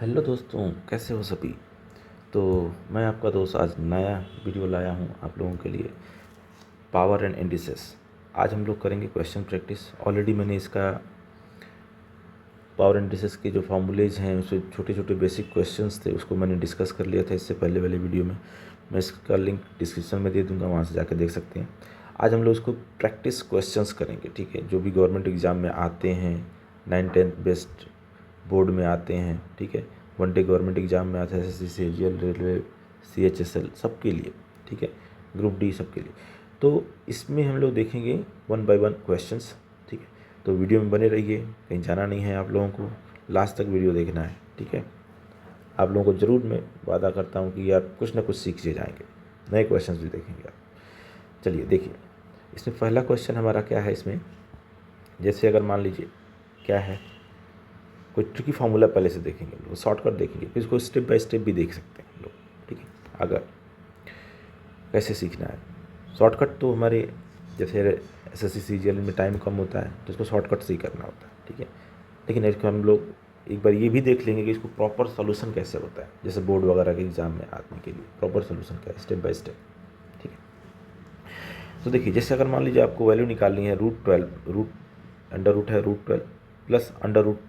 Hello दोस्तों, कैसे हो सभी। तो मैं आपका दोस्त आज नया वीडियो लाया हूँ आप लोगों के लिए, पावर एंड इंडिसेस। आज हम लोग करेंगे क्वेश्चन प्रैक्टिस। ऑलरेडी मैंने इसका पावर एंड इंडिसेस के जो फार्मूलेज हैं उसमें छोटे छोटे बेसिक क्वेश्चंस थे, उसको मैंने डिस्कस कर लिया था इससे पहले वाले वीडियो में। मैं इसका लिंक डिस्क्रिप्शन में दे दूँगा, वहाँ से जाकर देख सकते हैं। आज हम लोग इसको प्रैक्टिस क्वेश्चंस करेंगे, ठीक है, जो भी गवर्नमेंट एग्ज़ाम में आते हैं, 9-10 बेस्ट बोर्ड में आते हैं, ठीक है, वन डे गवर्नमेंट एग्ज़ाम में आता है, एसएससी, सीजीएल, रेलवे, सीएचएसएल, सबके लिए, ठीक है, ग्रुप डी सबके लिए। तो इसमें हम लोग देखेंगे 1 बाय 1 क्वेश्चंस, ठीक है। तो वीडियो में बने रहिए, कहीं जाना नहीं है आप लोगों को, लास्ट तक वीडियो देखना है, ठीक है। आप लोगों को ज़रूर मैं वादा करता हूँ कि यार कुछ ना कुछ सीख जाएंगे, नए क्वेश्चंस भी देखेंगे आप। चलिए देखिए, इसमें पहला क्वेश्चन हमारा क्या है। इसमें जैसे अगर मान लीजिए क्या है, कोई ट्रिकी फार्मूला पहले से देखेंगे हम लोग, शॉर्टकट देखेंगे, फिर इसको स्टेप बाय स्टेप भी देख सकते हैं हम लोग, ठीक है। अगर कैसे सीखना है, शॉर्टकट तो हमारे जैसे एसएससी सीजीएल में टाइम कम होता है तो इसको शॉर्टकट से ही करना होता है, ठीक है। लेकिन इसको हम लोग एक बार ये भी देख लेंगे कि इसको प्रॉपर सोल्यूशन कैसे होता है, जैसे बोर्ड वगैरह के एग्जाम में आने के लिए प्रॉपर सोल्यूशन क्या है, स्टेप बाय स्टेप, ठीक है। तो देखिए, जैसे अगर मान लीजिए आपको वैल्यू निकालनी है रूट अंडर रूट है √12 plus under root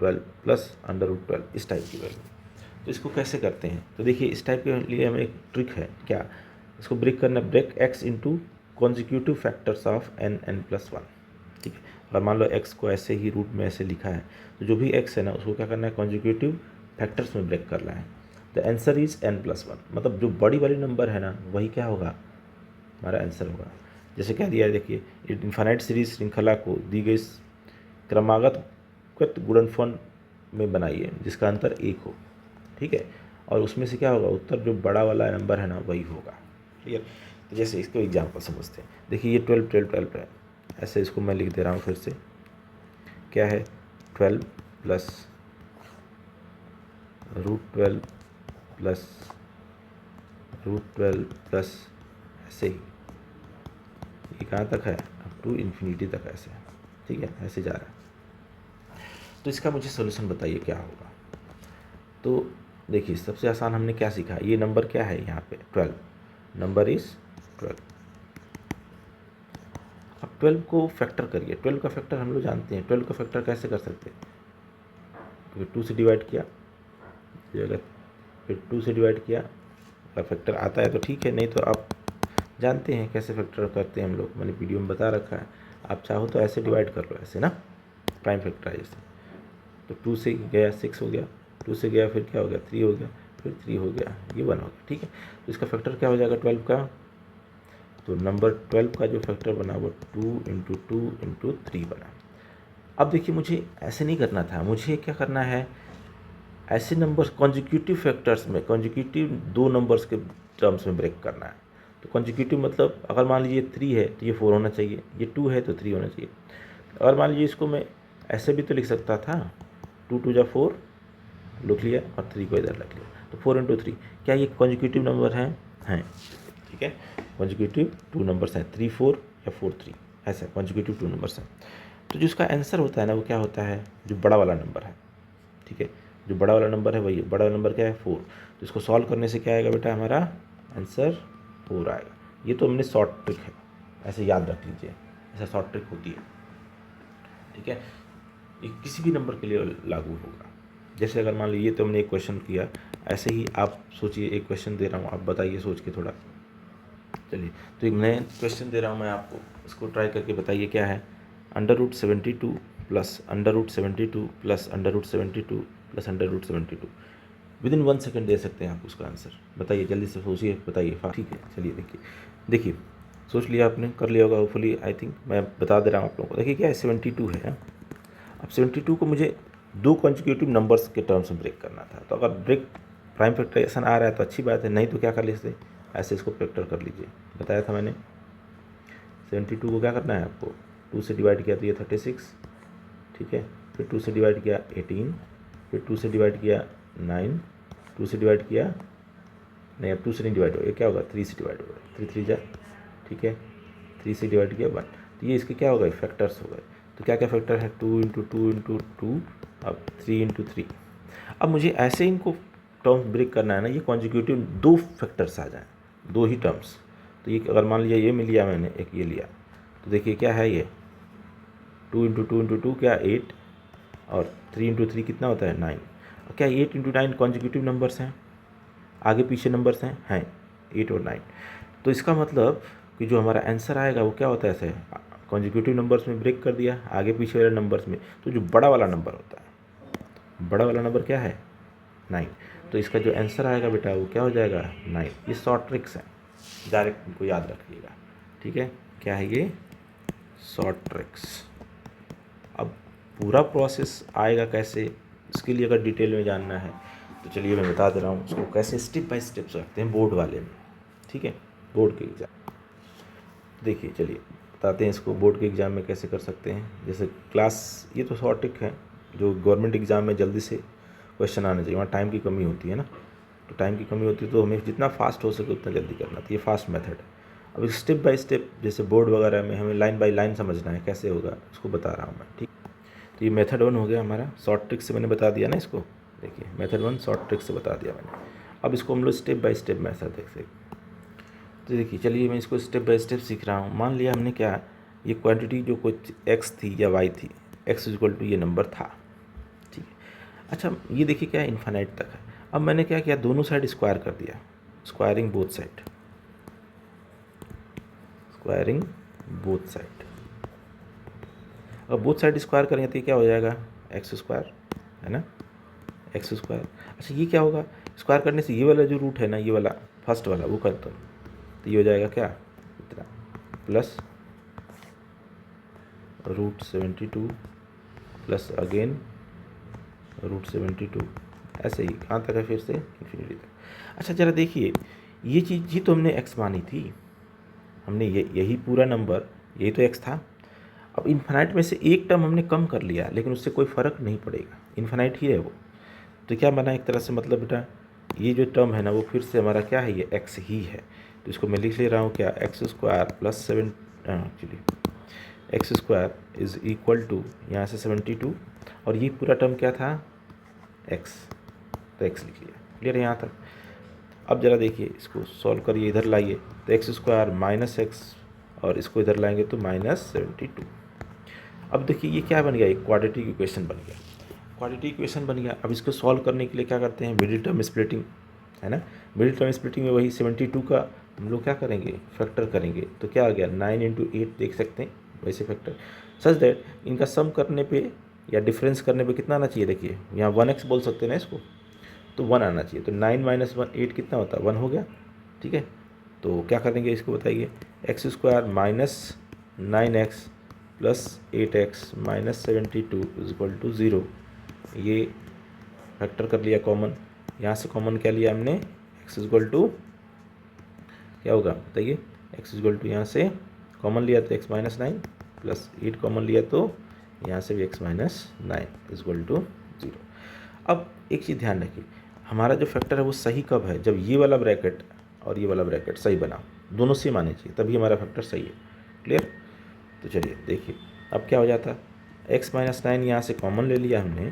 12 plus under root 12, इस टाइप की वैल्यू। तो इसको कैसे करते हैं, तो देखिए इस टाइप के लिए हमें एक ट्रिक है, क्या, इसको ब्रेक करना, break x into consecutive factors of n+1, ठीक है। अगर मान लो x को ऐसे ही रूट में ऐसे लिखा है, तो जो भी x है ना उसको क्या करना है, कॉन्जिक्यूटिव फैक्टर्स में ब्रेक करना है। द आंसर इज n+1, मतलब जो बड़ी वाली नंबर है ना वही क्या होगा, हमारा आंसर होगा। जैसे क्या दिया है, देखिए इनफाइनाइट सीरीज श्रृंखला को दी गई क्रमागत गुणनफल में बनाइए जिसका अंतर 1 हो, ठीक है, और उसमें से क्या होगा, उत्तर जो बड़ा वाला नंबर है ना वही होगा, क्लियर। तो जैसे इसको एग्जाम्पल समझते हैं, देखिए ये 12 है, ऐसे इसको मैं लिख दे रहा हूँ फिर से, क्या है 12 प्लस √12 प्लस √12 प्लस ऐसे ही, ये कहाँ तक है, अप टू इन्फिनिटी तक ऐसे, ठीक है, ऐसे जा रहा है। तो इसका मुझे सोल्यूशन बताइए क्या होगा। तो देखिए सबसे आसान हमने क्या सीखा, ये नंबर क्या है यहाँ पे 12, नंबर इज 12। अब 12 को फैक्टर करिए, 12 का फैक्टर हम लोग जानते हैं, 12 का फैक्टर कैसे कर सकते हैं, क्योंकि 2 से डिवाइड किया, फिर 2 से डिवाइड किया, अगर फैक्टर आता है तो ठीक है, नहीं तो आप जानते हैं कैसे फैक्टर करते हैं हम लोग, मैंने वीडियो में बता रखा है। आप चाहो तो ऐसे डिवाइड कर लो, ऐसे ना, प्राइम फैक्टराइज। तो 2 से गया 6 हो गया, 2 से गया फिर क्या हो गया 3 हो गया, फिर 3 हो गया, ये 1 हो गया, ठीक है। तो इसका फैक्टर क्या हो जाएगा 12 का, तो नंबर 12 का जो फैक्टर बना वो 2 × 2 × 3 बना। अब देखिए मुझे ऐसे नहीं करना था, मुझे क्या करना है, ऐसे नंबर्स कॉन्जिक्यूटिव फैक्टर्स में, कॉन्जिक्यूटिव 2 नंबर्स के टर्म्स में ब्रेक करना है। तो कॉन्जिक्यूटिव मतलब अगर मान लीजिए 3 है तो ये 4 होना चाहिए, ये 2 है तो 3 होना चाहिए। अगर मान लीजिए इसको मैं ऐसे भी तो लिख सकता था, 2 × 4 लिख लिया और 3 को इधर रख लिया, तो 4 × 3, क्या ये कॉन्जिक्यूटिव नंबर हैं, ठीक है, कॉन्जिक्यूटिव 2 नंबर्स हैं, 3 4 या 4 3, ऐसा कॉन्जिक्यूटिव 2 नंबर्स हैं। तो जिसका आंसर होता है ना वो क्या होता है, जो बड़ा वाला नंबर है, ठीक है, जो बड़ा वाला नंबर है वही, बड़ा नंबर क्या है 4। तो इसको सॉल्व करने से क्या आएगा बेटा, हमारा आंसर 4 आएगा। ये तो हमने शॉर्ट ट्रिक है, ऐसे याद रख लीजिए, ऐसा शॉर्ट ट्रिक होती है, ठीक है। ये किसी भी नंबर के लिए लागू होगा। जैसे अगर मान लीजिए तो हमने एक क्वेश्चन किया, ऐसे ही आप सोचिए, एक क्वेश्चन दे रहा हूँ, आप बताइए सोच के थोड़ा। चलिए तो एक नया क्वेश्चन दे रहा हूँ मैं आपको, इसको ट्राई करके बताइए क्या है, √72 plus √72 plus √72 plus √72। Within 1 second दे सकते हैं आप उसका आंसर, बताइए जल्दी से सोचिए, बताइए, ठीक है। चलिए देखिए सोच लिया आपने, कर लिया होगा होपफुली, आई थिंक मैं बता दे रहा हूँ आप लोगों को। देखिए क्या है 72 है, अब 72 को मुझे 2 कॉन्जिक्यूटिव नंबर्स के टर्म्स में ब्रेक करना था। तो अगर ब्रेक प्राइम फैक्टराइजेशन आ रहा है तो अच्छी बात है, नहीं तो क्या कर लीजिए, ऐसे इसको फैक्टर कर लीजिए, बताया था मैंने। 72 को क्या करना है आपको, 2 से डिवाइड किया तो ये 36, ठीक है, फिर 2 से डिवाइड किया 18, फिर 2 से डिवाइड किया 9, 2 से डिवाइड किया, नहीं अब 2 से नहीं डिवाइड होगा, ये क्या होगा 3 से डिवाइड होगा, 3 3 जा, ठीक है, 3 से डिवाइड किया 1, तो ये इसके क्या हो गए, फैक्टर्स हो गए। तो क्या क्या फैक्टर है, 2 × 2 × 2, अब 3 × 3, अब मुझे ऐसे इनको टर्म्स ब्रेक करना है ना, ये कॉन्जिक्यूटिव 2 फैक्टर्स आ जाएँ, 2 ही टर्म्स। तो ये अगर मान लिया ये मिल लिया मैंने, एक ये लिया, तो देखिए क्या है ये 2 इंटू 2 इंटू 2 क्या 8, और 3 इंटू 3 कितना होता है 9। क्या 8 इंटू 9 कॉन्जिक्यूटिव नंबर्स हैं, आगे पीछे नंबर्स हैं 8 और 9। तो इसका मतलब कि जो हमारा आंसर आएगा वो क्या होता है, ऐसे कॉन्जिक्यूटिव नंबर्स में ब्रेक कर दिया, आगे पीछे वाले नंबर्स में। तो जो बड़ा वाला नंबर होता है, बड़ा वाला नंबर क्या है 9। तो इसका जो आंसर आएगा बेटा वो क्या हो जाएगा 9। ये शॉर्ट ट्रिक्स है, डायरेक्ट इनको याद रखिएगा, ठीक है। क्या है ये शॉर्ट ट्रिक्स। अब पूरा प्रोसेस आएगा कैसे, इसके लिए अगर डिटेल में जानना है तो चलिए मैं बता दे रहा हूँ उसको कैसे स्टेप बाय स्टेप रखते हैं बोर्ड वाले में, ठीक है, बोर्ड के एग्ज़ाम। देखिए चलिए बताते हैं इसको बोर्ड के एग्ज़ाम में कैसे कर सकते हैं। जैसे क्लास, ये तो शॉर्ट ट्रिक है जो गवर्नमेंट एग्ज़ाम में जल्दी से क्वेश्चन आने चाहिए, वहाँ टाइम की कमी होती है ना, तो टाइम की कमी होती है तो हमें जितना फास्ट हो सके उतना जल्दी करना, तो ये फास्ट मेथड है। अब स्टेप बाय स्टेप जैसे बोर्ड वगैरह में हमें लाइन बाय लाइन समझना है कैसे होगा, उसको बता रहा हूँ मैं, ठीक। तो ये मेथड 1 हो गया हमारा, शॉर्ट ट्रिक से मैंने बता दिया ना इसको, देखिए मेथड 1 शॉर्ट ट्रिक से बता दिया मैंने। अब इसको हम लोग स्टेप बाय स्टेप मेथड देख सकते। तो देखिए चलिए मैं इसको स्टेप बाय स्टेप सीख रहा हूँ। मान लिया हमने क्या, ये क्वांटिटी जो कुछ x थी या y थी, x इक्वल टू ये नंबर था, ठीक है। अच्छा ये देखिए क्या इन्फाइनाइट तक है। अब मैंने क्या किया, दोनों साइड स्क्वायर कर दिया, squaring both side, squaring both side. अब बोथ साइड स्क्वायर करेंगे तो ये क्या हो जाएगा एक्स स्क्वायर, है ना, एक्स स्क्वायर। अच्छा ये क्या होगा, स्क्वायर करने से ये वाला जो रूट है ना, ये वाला फर्स्ट वाला वो खत्म, तो ये हो जाएगा क्या इतना प्लस √72 प्लस अगेन √72, ऐसे ही कहाँ तक है फिर से इन्फिनिटी तक। अच्छा ज़रा देखिए ये चीज़ ही तो हमने x मानी थी, हमने यही पूरा नंबर यही तो x था। अब इन्फिनाइट में से एक टर्म हमने कम कर लिया, लेकिन उससे कोई फ़र्क नहीं पड़ेगा, इन्फिनाइट ही है वो। तो क्या बना एक तरह से, मतलब बेटा ये जो टर्म है ना वो फिर से हमारा क्या है, ये x ही है। तो इसको मैं लिख ले रहा हूँ क्या, x square plus x square is equal to यहाँ से 72, और ये पूरा टर्म क्या था x, तो x लिख लिया, क्लियर है यहाँ तक। अब ज़रा देखिए इसको सॉल्व करिए, इधर लाइए, तो एक्स स्क्वायर माइनस एक्स, और इसको इधर लाएंगे तो -72। अब देखिए ये क्या बन गया, एक क्वाड्रेटिक इक्वेशन बन गया, क्वाड्रेटिक इक्वेशन बन गया। अब इसको सॉल्व करने के लिए क्या करते हैं, मिडिल टर्म स्प्लिटिंग, है ना। मिडिल टर्म स्प्लिटिंग में वही 72 का हम लोग क्या करेंगे, फैक्टर करेंगे, तो क्या आ गया 9 × 8 देख सकते हैं वैसे फैक्टर, सच दैट इनका सम करने पे या डिफरेंस करने पे कितना आना चाहिए, देखिए यहाँ 1x बोल सकते हैं ना इसको, तो 1 आना चाहिए। तो 9 - 1 8 कितना होता है 1 हो गया, ठीक है। तो क्या करेंगे इसको बताइए, x square minus 9x plus 8x minus 72 is equal to 0। ये फैक्टर कर लिया कॉमन, यहाँ से कॉमन क्या लिया हमने, x इज इक्वल टू क्या होगा बताइए, x इज इक्वल टू यहाँ से कॉमन लिया तो x - 9 प्लस 8 कॉमन लिया तो यहाँ से भी x - 9 इज इक्वल टू 0। अब एक चीज़ ध्यान रखिए, हमारा जो फैक्टर है वो सही कब है, जब ये वाला ब्रैकेट और ये वाला ब्रैकेट सही बना, दोनों सेम आने चाहिए, तभी हमारा फैक्टर सही है, क्लियर। तो चलिए देखिए अब क्या हो जाता, x - 9 यहाँ से कॉमन ले लिया हमने,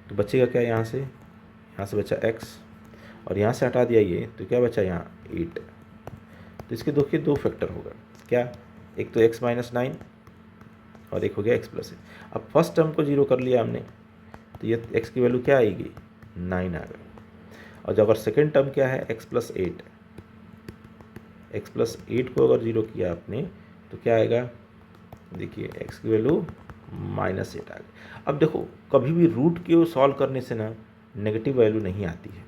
तो बचेगा क्या, यहाँ से बचा x, और यहाँ से हटा दिया ये, तो क्या बचा यहाँ 8। तो इसके दो फैक्टर होगा क्या, एक तो x - 9 और एक हो गया x + 8। अब फर्स्ट टर्म को 0 कर लिया हमने, तो ये x की वैल्यू क्या आएगी 9 आ गई। और जब अगर सेकेंड टर्म क्या है x + 8, x + 8 को अगर 0 किया आपने तो क्या आएगा, देखिए x की वैल्यू -8 आ गई। अब देखो कभी भी रूट को सॉल्व करने से ना नेगेटिव वैल्यू नहीं आती है,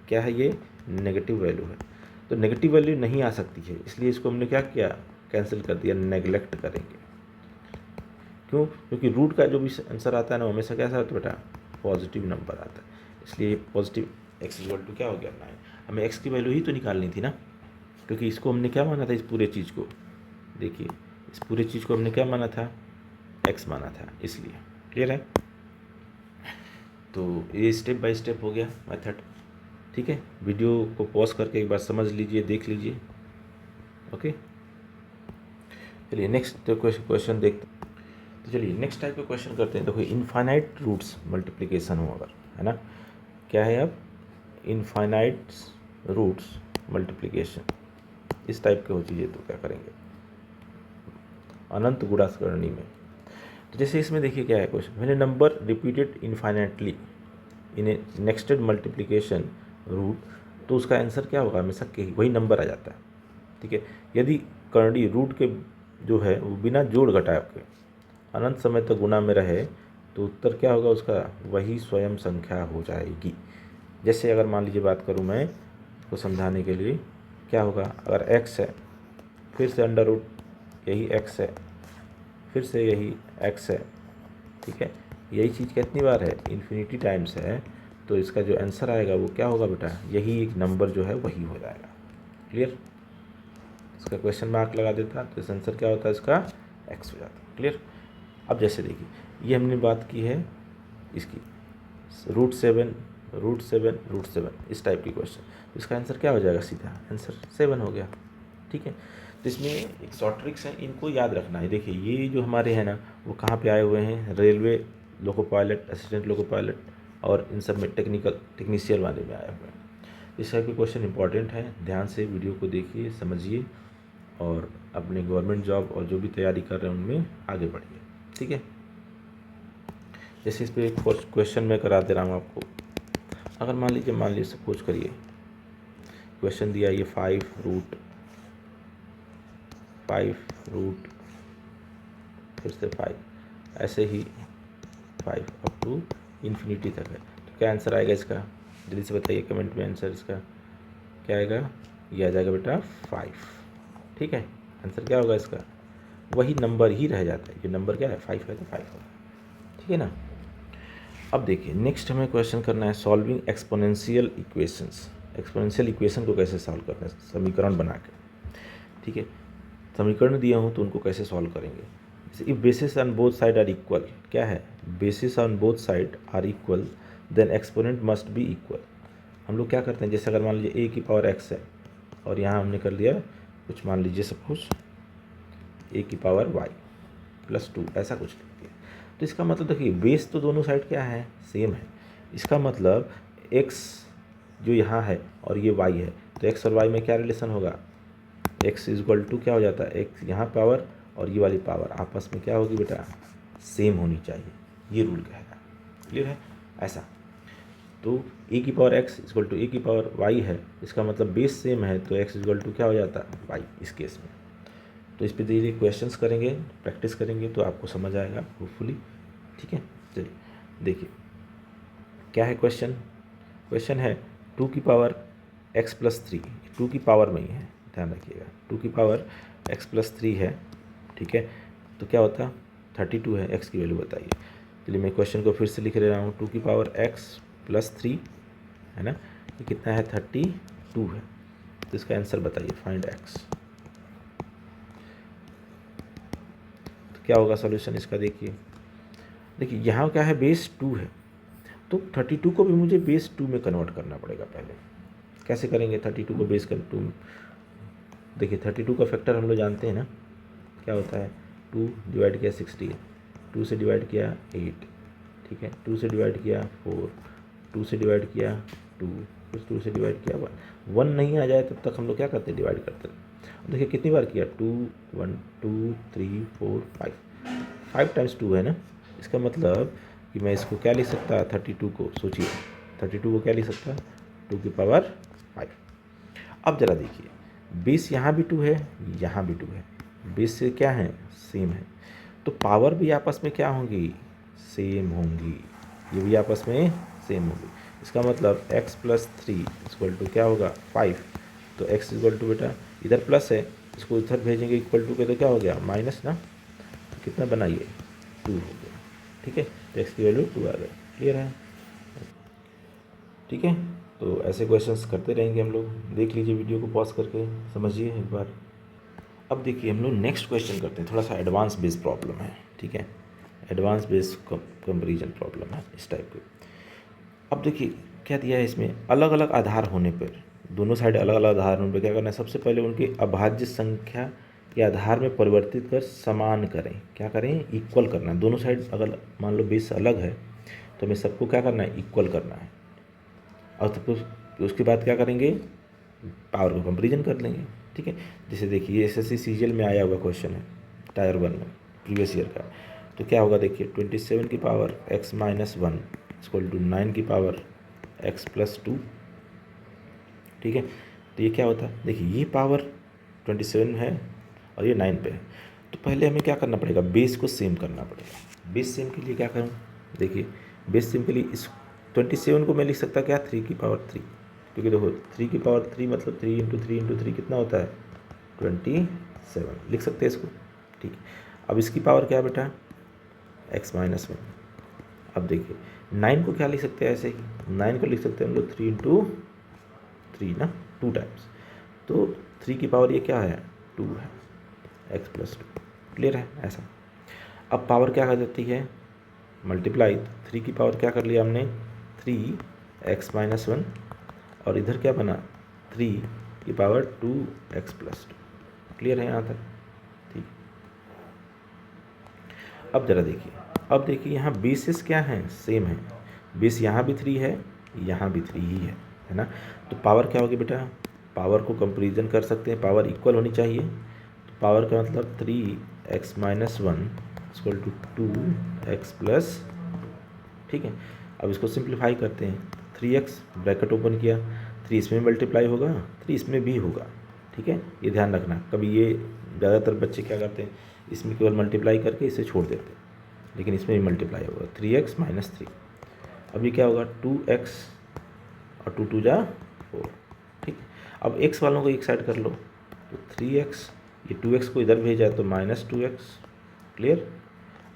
क्या है ये नेगेटिव वैल्यू है, तो नेगेटिव वैल्यू नहीं आ सकती है, इसलिए इसको हमने क्या किया कैंसिल कर दिया, नेगलेक्ट करेंगे। क्यों, क्योंकि रूट का जो भी आंसर आता है ना हमेशा कैसा आता है बेटा, पॉजिटिव नंबर आता है, इसलिए पॉजिटिव x इक्वल टू क्या हो गया 9। हमें x की वैल्यू ही तो निकालनी थी ना, क्योंकि इसको हमने क्या माना था, इस पूरे चीज़ को, देखिए इस पूरे चीज़ को हमने क्या माना था, x माना था, इसलिए क्लियर है। तो ये स्टेप बाय स्टेप हो गया मेथड, ठीक है। वीडियो को पॉज करके एक बार समझ लीजिए, देख लीजिए, ओके। चलिए नेक्स्ट क्वेश्चन देखते हैं। तो चलिए नेक्स्ट टाइप का क्वेश्चन करते हैं। देखो इनफाइनाइट रूट्स मल्टीप्लिकेशन हो अगर, है ना, क्या है अब, इनफाइनाइट रूट्स मल्टीप्लिकेशन, इस टाइप के हो चीज़ें तो क्या करेंगे, अनंत गुणा करनी में। तो जैसे इसमें देखिए क्या है क्वेश्चन, मैंने नंबर रिपीटेड इनफाइनाइटली इन ए नेक्स्टेड मल्टीप्लिकेशन रूट, तो उसका आंसर क्या होगा, हमेशा के वही नंबर आ जाता है। ठीक है, यदि करणी रूट के जो है वो बिना जोड़ घटाव के अनंत समय तक गुणा में रहे तो उत्तर क्या होगा उसका, वही स्वयं संख्या हो जाएगी। जैसे अगर मान लीजिए बात करूँ मैं इसको समझाने के लिए, क्या होगा, अगर x है फिर से अंडर रूट यही x है फिर से यही x है, ठीक है, यही चीज़ कितनी बार है, इन्फिनिटी टाइम्स है, तो इसका जो आंसर आएगा वो क्या होगा बेटा, यही एक नंबर जो है वही हो जाएगा। क्लियर, इसका क्वेश्चन मार्क लगा देता तो इस आंसर क्या होता है, इसका x हो जाता। क्लियर। अब जैसे देखिए ये हमने बात की है इसकी √7 इस टाइप की क्वेश्चन, तो इसका आंसर क्या हो जाएगा, सीधा आंसर 7 हो गया। ठीक है, तो इसमें एक शॉर्ट ट्रिक्स है, इनको याद रखना है। देखिए ये जो हमारे हैं ना वो कहाँ पे आए हुए हैं, railway loco pilot, assistant loco pilot और इन सब में टेक्नीशियन वाले में आए हुए हैं। इस टाइप के क्वेश्चन इंपॉर्टेंट है, ध्यान से वीडियो को देखिए, समझिए और अपने गवर्नमेंट जॉब और जो भी तैयारी कर रहे हैं उनमें आगे बढ़िए। ठीक है, जैसे इस पर एक क्वेश्चन मैं करा दे रहा हूँ आपको। अगर मान लीजिए सपोज करिए क्वेश्चन दिया ये 5 रूट फिर से 5 ऐसे ही 5 अप टू इन्फिनिटी तक है, तो क्या आंसर आएगा इसका, जल्दी से बताइए कमेंट में आंसर इसका क्या आएगा, ये आ जाएगा बेटा 5। ठीक है, आंसर क्या होगा इसका, वही नंबर ही रह जाता है, ये नंबर क्या है 5 है तो 5 होगा। ठीक है ना। अब देखिए नेक्स्ट हमें क्वेश्चन करना है solving exponential equations. Exponential equation को कैसे सॉल्व करना है, समीकरण बना के। ठीक है, समीकरण दिया हूँ तो उनको कैसे सॉल्व करेंगे, जैसे if basis on both side are equal, क्या है, basis on both side are equal then exponent must be equal. हम लोग क्या करते हैं, जैसे अगर मान लीजिए a की पावर x है और यहाँ हमने कर दिया कुछ, मान लीजिए सपोज a की पावर y +2 ऐसा कुछ लिख दिया, तो इसका मतलब देखिए बेस तो दोनों साइड क्या है, सेम है। इसका मतलब x जो यहाँ है और ये y है, तो x और y में क्या रिलेशन होगा, x इक्वल टू क्या हो जाता है, x यहाँ पावर और ये वाली पावर आपस में क्या होगी बेटा, सेम होनी चाहिए, ये रूल कहेगा। क्लियर है ऐसा, तो a की power x equal to a की पावर y है, इसका मतलब बेस सेम है, तो x इक्वल टू क्या हो जाता है y इस केस में। तो इस पर धीरे क्वेश्चंस करेंगे, प्रैक्टिस करेंगे तो आपको समझ आएगा होपफुली। ठीक है, चलिए देखिए क्या है क्वेश्चन। क्वेश्चन है 2 की पावर x + 3, 2 की पावर में ही है, ध्यान रखिएगा 2 की पावर x + 3 है। ठीक है, तो क्या होता 32 है, x की वैल्यू बताइए। चलिए मैं क्वेश्चन को फिर से लिख रहा हूँ, 2 की पावर x + 3 है ना, ये कितना है 32 है, तो इसका आंसर बताइए, फाइंड x। तो क्या होगा सॉल्यूशन इसका, देखिए यहाँ क्या है बेस 2 है, तो 32 को भी मुझे बेस 2 में कन्वर्ट करना पड़ेगा पहले। कैसे करेंगे 32 को बेस 2, देखिए 32 का फैक्टर हम लोग जानते हैं ना, क्या होता है 2 डिवाइड किया 16, 2 से डिवाइड किया 8, ठीक है, 2 से डिवाइड किया 4, 2 से डिवाइड किया 2, फिर 2 से डिवाइड किया 1 नहीं आ जाए तब तक हम लोग क्या करते हैं, डिवाइड करते हैं। देखिए कितनी बार किया 2 1 2 3 4 5 टाइम्स 2 है ना, इसका मतलब कि मैं इसको क्या लिख सकता 32 को, सोचिए 32 को क्या लिख सकता 2 की पावर 5। अब ज़रा देखिए बेस यहाँ भी 2 है, यहाँ भी 2 है, बेस से क्या है सेम है, तो पावर भी आपस में क्या होंगी, सेम होंगी, ये भी आपस में सेम होंगी। इसका मतलब x + 3 इक्वल टू क्या होगा 5, तो x इक्वल टू बेटा इधर प्लस है, इसको इधर भेजेंगे इक्वल टू के, तो क्या हो गया माइनस ना, तो कितना बनाइए 2 हो गया। ठीक है, तो x की वैल्यू 2 आ गई। क्लियर है, ठीक है, तो ऐसे क्वेश्चंस करते रहेंगे हम लोग, देख लीजिए वीडियो को पॉज करके समझिए एक बार। अब देखिए हम लोग नेक्स्ट क्वेश्चन करते हैं, थोड़ा सा एडवांस बेस्ड प्रॉब्लम है। ठीक है, एडवांस बेस्ड कंपैरिजन प्रॉब्लम है इस टाइप के। अब देखिए क्या दिया है इसमें, अलग अलग आधार होने पर, दोनों साइड अलग अलग आधार होने पर क्या करना है, सबसे पहले उनकी अभाज्य संख्या के आधार में परिवर्तित कर समान करें। क्या करें, इक्वल करना है। दोनों साइड अगर मान लो बेस अलग है तो हमें सबको क्या करना है, इक्वल करना है। और तो उसके बाद क्या करेंगे, पावर को कंपेरिजन कर लेंगे। ठीक है, जैसे देखिए एसएससी सीजीएल में आया हुआ क्वेश्चन है टायर 1 में प्रीवियस ईयर का। तो क्या होगा देखिए 27 की power x minus 1 equal to 9 की पावर x प्लस 2। ठीक है, तो ये क्या होता है, देखिए ये पावर 27 है और ये 9 पे है। तो पहले हमें क्या करना पड़ेगा, बेस को सेम करना पड़ेगा। बेस सेम के लिए क्या करूँ, देखिए बेस सेम के लिए इस 27 को मैं लिख सकता क्या 3 की पावर 3, क्योंकि देखो 3 की पावर 3 मतलब 3 इंटू 3 इंटू 3 कितना होता है 27, लिख सकते हैं इसको। ठीक है, अब इसकी पावर क्या है बेटा x माइनस 1। अब देखिए 9 को क्या लिख सकते हैं, ऐसे ही 9 को लिख सकते हैं हम लोग 3 इंटू 3 ना, 2 टाइम्स। तो 3 की पावर ये क्या है 2 है, x प्लस 2। क्लियर है ऐसा। अब पावर क्या कर देती है मल्टीप्लाई, 3 की पावर क्या कर लिया हमने 3x माइनस 1 और इधर क्या बना 3 की पावर 2x प्लस 2। क्लियर है यहाँ तक। ठीक, अब ज़रा देखिए, अब देखिए यहाँ बेसिस क्या हैं सेम है, बेस यहाँ भी 3 है यहाँ भी 3 ही है ना। तो पावर क्या होगी बेटा, पावर को कंपेरिजन कर सकते हैं, पावर इक्वल होनी चाहिए। तो पावर का मतलब 3x minus 1 equal to 2x plus. ठीक है, अब इसको सिंप्लीफाई करते हैं, 3x ब्रैकेट ओपन किया, 3 इसमें मल्टीप्लाई होगा 3 इसमें भी होगा। ठीक है, ये ध्यान रखना, कभी ये ज़्यादातर बच्चे क्या करते हैं इसमें केवल मल्टीप्लाई करके इसे छोड़ देते हैं, लेकिन इसमें भी मल्टीप्लाई होगा 3x माइनस 3। अब ये क्या होगा 2x और 2 2 जा 4। ठीक है, अब x वालों को एक साइड कर लो, तो 3x, ये 2x को इधर भेजा तो माइनस 2x। क्लियर।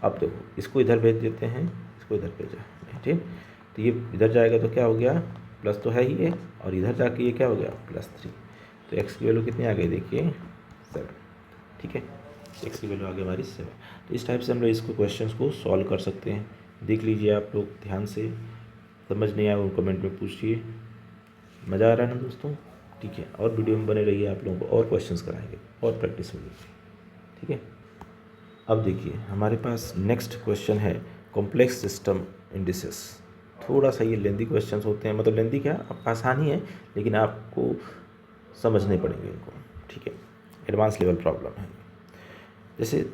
अब देखो इसको इधर भेज देते हैं, इसको इधर भेजा, ठीक, तो ये इधर जाएगा तो क्या हो गया प्लस तो है ही है, और इधर जाके ये क्या हो गया प्लस 3। तो x की वैल्यू कितनी आ गई देखिए 7। ठीक है, x की वैल्यू आ गई हमारी 7। तो इस टाइप से हम लोग इसको क्वेश्चंस को सॉल्व कर सकते हैं। देख लीजिए आप लोग ध्यान से, समझ नहीं आया वो कमेंट में पूछिए। मज़ा आ रहा है ना दोस्तों। ठीक है, और वीडियो में बने रहिए, आप लोगों को और क्वेश्चंस कराएंगे और प्रैक्टिस होगी। ठीक है, अब देखिए हमारे पास नेक्स्ट क्वेश्चन है कॉम्प्लेक्स सिस्टम इंडिसेस। थोड़ा सा ये लेंदी क्वेश्चंस होते हैं, मतलब लेंदी क्या आसान ही है, लेकिन आपको समझने पड़ेंगे इनको। ठीक है, एडवांस लेवल प्रॉब्लम है। जैसे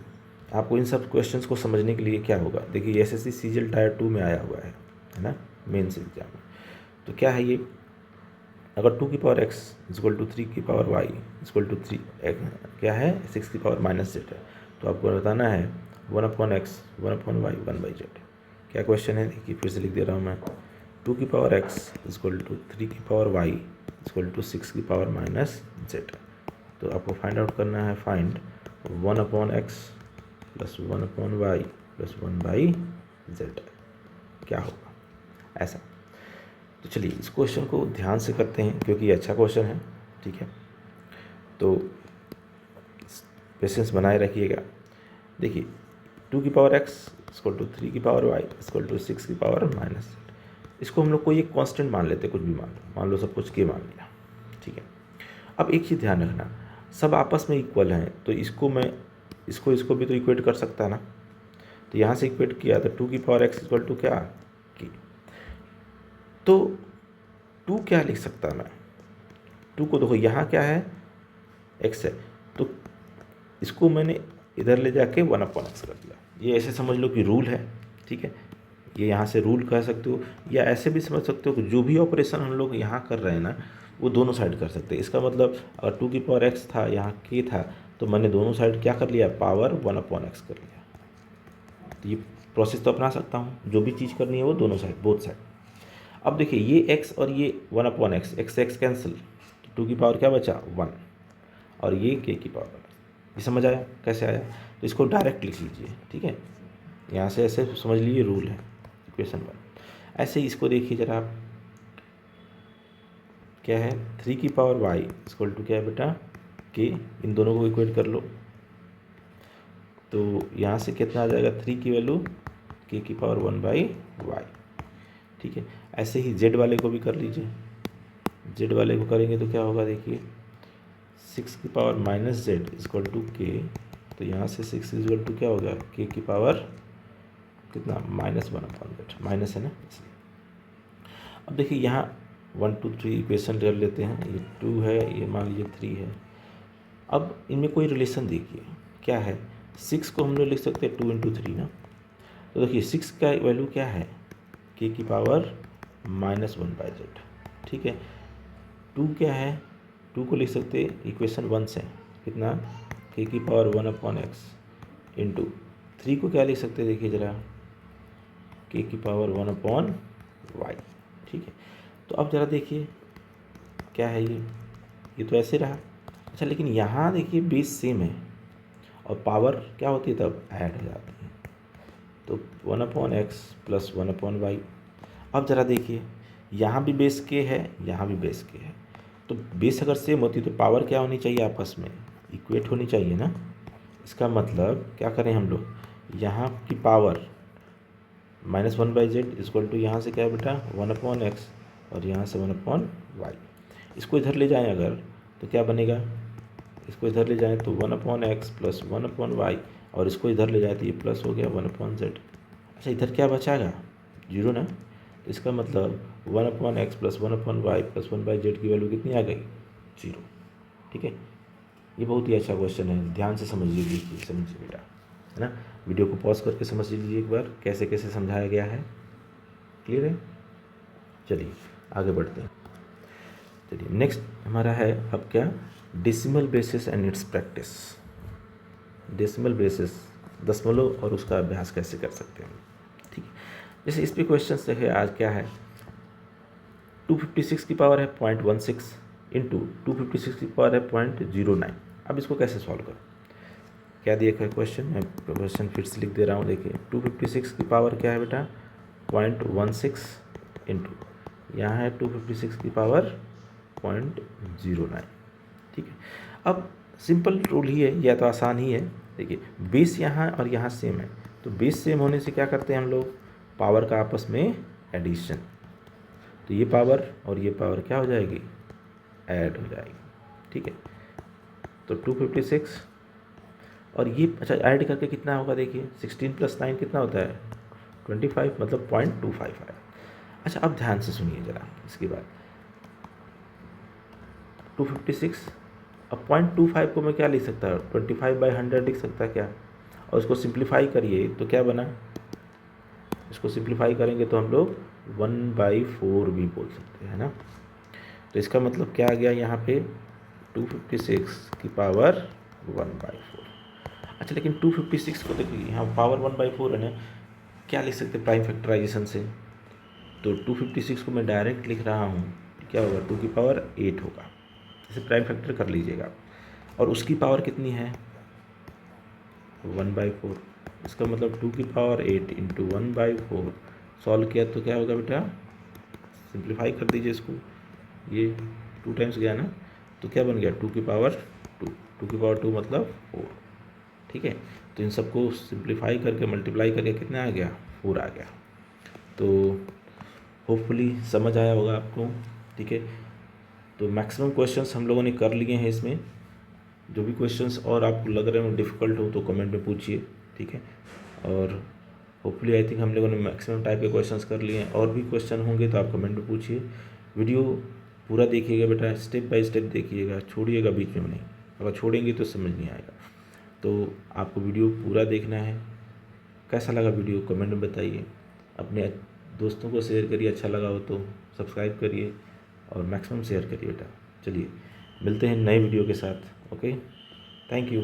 आपको इन सब क्वेश्चंस को समझने के लिए क्या होगा, देखिए एसएससी सीजीएल टायर 2 में आया हुआ है ना, मेंस एग्जाम में। तो क्या है ये, अगर 2 की पावर x इक्वल टू 3 की पावर y इक्वल टू 3 क्या है 6 की पावर माइनस z है, तो आपको बताना है 1/x 1/y 1/z। क्या क्वेश्चन है देखिए, फिर से लिख दे रहा हूँ मैं, 2 की पावर x इक्वल टू 3 की पावर y इक्वल टू 6 की पावर माइनस z। तो आपको फाइंड आउट करना है, find 1/x plus 1/y plus 1/z क्या होगा ऐसा। तो चलिए इस क्वेश्चन को ध्यान से करते हैं क्योंकि ये अच्छा क्वेश्चन है। ठीक है, तो पेशेंस बनाए रखिएगा। देखिए 2 की पावर x इक्वल टू 3 की पावर y इक्वल टू 6 की पावर माइनस। इसको हम लोग कोई एक कांस्टेंट मान लेते, कुछ भी मान लो सब कुछ के मान लिया। ठीक है, अब एक चीज़ ध्यान रखना, सब आपस में इक्वल हैं, तो इसको मैं इसको भी तो इक्वेट कर सकता है ना। तो यहाँ से इक्वेट किया तो 2 की पावर x इक्वल टू क्या की, तो 2 क्या लिख सकता मैं, 2 को देखो यहाँ क्या है x है, तो इसको मैंने इधर ले जाके 1/x कर दिया। ये ऐसे समझ लो कि रूल है। ठीक है, ये यहाँ से रूल कह सकते हो, या ऐसे भी समझ सकते हो कि जो भी ऑपरेशन हम लोग यहाँ कर रहे हैं ना वो दोनों साइड कर सकते हैं। इसका मतलब अगर 2 की पावर x था यहाँ k था, तो मैंने दोनों साइड क्या कर लिया पावर 1/x कर लिया। तो ये प्रोसेस तो अपना सकता हूँ, जो भी चीज़ करनी है वो दोनों साइड बोथ साइड। अब देखिए ये x और ये 1/x, x कैंसिल, 2 की पावर क्या बचा 1, और ये k की पावर। ये समझ आया कैसे आया, तो इसको डायरेक्ट लिख लीजिए। ठीक है, यहाँ से ऐसे समझ लीजिए रूल है इक्वेशन 1। ऐसे ही इसको देखिए जरा आप, क्या है 3 की पावर y इक्वल टू क्या है बेटा k, इन दोनों को इक्वेट कर लो, तो यहाँ से कितना आ जाएगा 3 की वैल्यू k की पावर 1/y। ठीक है, ऐसे ही z वाले को भी कर लीजिए, z वाले को करेंगे तो क्या होगा देखिए 6 की power minus Z equal to k, तो यहाँ से 6 इक्वल टू क्या होगा k की पावर कितना -1/z, माइनस है ना इसलिए। अब देखिए यहाँ 1 2 3 इक्वेशन ले लेते हैं, ये 2 है, ये मान लीजिए 3 है। अब इनमें कोई रिलेशन देखिए क्या है, 6 को हम लोग लिख सकते हैं 2 इंटू 3 ना। तो देखिए 6 का वैल्यू क्या है, k की पावर -1/z, ठीक है। 2 क्या है, 2 को लिख सकते हैं इक्वेशन 1 से, कितना, k की पावर 1/x इंटू 3 को क्या लिख सकते हैं, देखिए ज़रा, k की पावर 1/y, ठीक है। तो अब ज़रा देखिए क्या है ये तो ऐसे रहा। अच्छा लेकिन यहाँ देखिए बेस सेम है और पावर क्या होती है तब ऐड हो जाती है, तो 1/x प्लस 1/y। अब ज़रा देखिए यहाँ भी बेस के है, यहाँ भी बेस के है, तो बेस अगर सेम होती तो पावर क्या होनी चाहिए, आपस में इक्वेट होनी चाहिए ना। इसका मतलब क्या करें हम लोग, यहाँ की पावर -1/z इक्वल टू यहाँ से क्या है बेटा 1/x और यहाँ से 1/y। इसको इधर ले जाएं अगर तो क्या बनेगा, इसको इधर ले जाएं तो 1/x प्लस 1/y और इसको इधर ले जाए तो ये प्लस हो गया 1/z। अच्छा इधर क्या बचाएगा, 0 ना, तो इसका मतलब 1/x plus 1/y plus 1/z की वैल्यू कितनी आ गई, 0, ठीक है। ये बहुत ही अच्छा क्वेश्चन है, ध्यान से समझ लीजिए, समझिए बेटा, है ना। वीडियो को पॉज करके समझ लीजिए एक बार कैसे कैसे समझाया गया है, क्लियर है। चलिए आगे बढ़ते हैं। चलिए नेक्स्ट हमारा है अब क्या, decimal basis and it's practice. Decimal basis, दशमलव और उसका अभ्यास कैसे कर सकते हैं, ठीक है। जैसे इस पे क्वेश्चन देखे आज क्या है, 256 की पावर है 0.16 इंटू 256 की पावर है 0.09। अब इसको कैसे सॉल्व करो, क्या दिया है क्वेश्चन, मैं क्वेश्चन फिर से लिख दे रहा हूँ। देखिए 256 की पावर क्या है बेटा 0.16 इंटू यहाँ है 256 की पावर 0.09, ठीक है। अब सिंपल रूल ही है, यह तो आसान ही है। देखिए बेस यहाँ और यहाँ सेम है, तो बेस सेम होने से क्या करते हैं हम लोग, पावर का आपस में एडिशन, तो ये पावर और ये पावर क्या हो जाएगी, ऐड हो जाएगी, ठीक है। तो 256 और ये, अच्छा ऐड करके कितना होगा, देखिए 16 + 9 कितना होता है 25, मतलब 0.25 है। अच्छा अब ध्यान से सुनिए ज़रा, इसके बाद 256, अब 0.25 को मैं क्या लिख सकता हूँ, 25/100 लिख सकता है क्या, और इसको सिंप्लीफाई करिए तो क्या बना, इसको सिंप्लीफाई करेंगे तो हम लोग 1/4 भी बोल सकते हैं ना। तो इसका मतलब क्या आ गया यहाँ पे 256 की पावर 1/4। अच्छा लेकिन 256 को देखिए यहाँ पावर 1/4 है ना, क्या लिख सकते प्राइम फैक्टराइजेशन से, तो 256 को मैं डायरेक्ट लिख रहा हूँ, क्या होगा 2 की पावर 8 होगा, इसे प्राइम फैक्टर कर लीजिएगा। और उसकी पावर कितनी है 1/4, इसका मतलब 2 की पावर 8 इंटू 1/4 सॉल्व किया तो क्या होगा बेटा, सिंप्लीफाई कर दीजिए इसको, ये 2 टाइम्स गया ना, तो क्या बन गया 2 की पावर 2 मतलब 4, ठीक है। तो इन सबको सिंप्लीफाई करके मल्टीप्लाई करके कितना आ गया 4 आ गया। तो होपफुली समझ आया होगा आपको, ठीक है। तो मैक्सिमम क्वेश्चंस हम लोगों ने कर लिए हैं इसमें, जो भी क्वेश्चंस और आपको लग रहे हो डिफ़िकल्ट हो तो कमेंट में पूछिए, ठीक है। और होपफुली आई थिंक हम लोगों ने मैक्सिमम टाइप के क्वेश्चंस कर लिए हैं, और भी क्वेश्चन होंगे तो आप कमेंट में पूछिए। वीडियो पूरा देखिएगा बेटा, स्टेप बाय स्टेप देखिएगा, छोड़िएगा बीच में नहीं, अगर छोड़ेंगे तो समझ नहीं आएगा। तो आपको वीडियो पूरा देखना है। कैसा लगा वीडियो कमेंट में बताइए, अपने दोस्तों को शेयर करिए, अच्छा लगा हो तो सब्सक्राइब करिए और मैक्सिमम शेयर करिए बेटा। चलिए मिलते हैं नए वीडियो के साथ, ओके, थैंक यू।